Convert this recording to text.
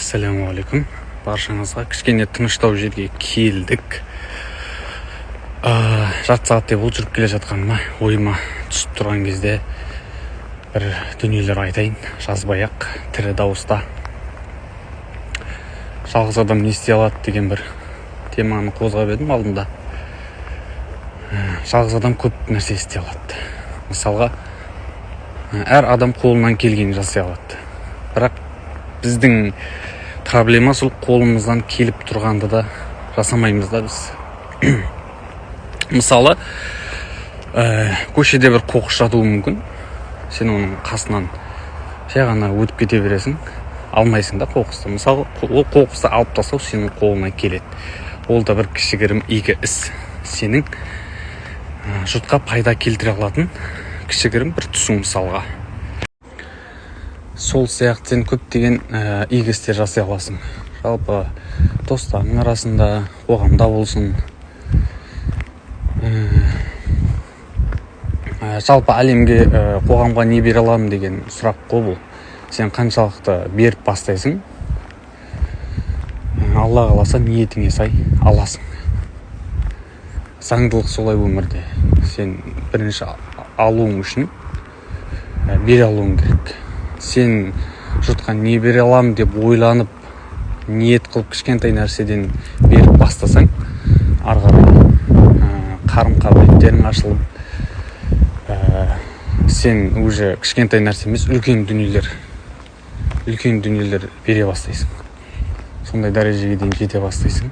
Ассалаумағалейкум. Баршаңызға кішкене тыныштау жерге келдік. Жарты сағаттай болып жүріп келе жатқаныма ойыма түсіп тұрған кезде бір дүниелер айтайын, жазбай-ақ, тірі дауыста. Жалғыз адам не істей алады деген бір теманы қозғап едім алдында. Жалғыз адам көп нәрсе істей алады. Мысалға, әр адам қолынан келгенін жасай алады. Бірақ біздің проблема сол қолымыздан келіп тұрғанды да жасамаймыз да біз. Мысалы, көшеде бір қоқыс жатуы мүмкін. Сен оның қасынан жай ғана өтіп кете бересің, алмайсың да қоқысты. Мысалы, ол қоқысты алып тастау сенің қолыңа келеді. Ол да бір кішігірім игі іс. Сенің жұртқа пайда келтіре алатын кішігірім бір түсің мысалға. Сол сияқты сен көптеген игі істер жасай аласың. Жалпы достарың арасында, қоғамда болсын. Жалпы әлемге, қоғамға не бере аламын деген сұрақ қой бұл. Сен қаншалықты беріп бастайсың, Алла қаласа ниетіңе сай аласың. Заңдылық солай өмірде. Сен бірінші алуың үшін бере алуың керек. Сен жұртқа не бере аламын деп ойланып, ниет қылып кішкентай нәрседен беріп бастасаң, ары қарай қарым-қабілеттерің ашылып, сен уже кішкентай нәрсе емес, үлкен дүниелер бере бастайсың. Сондай дәрежеге дейін жете бастайсың.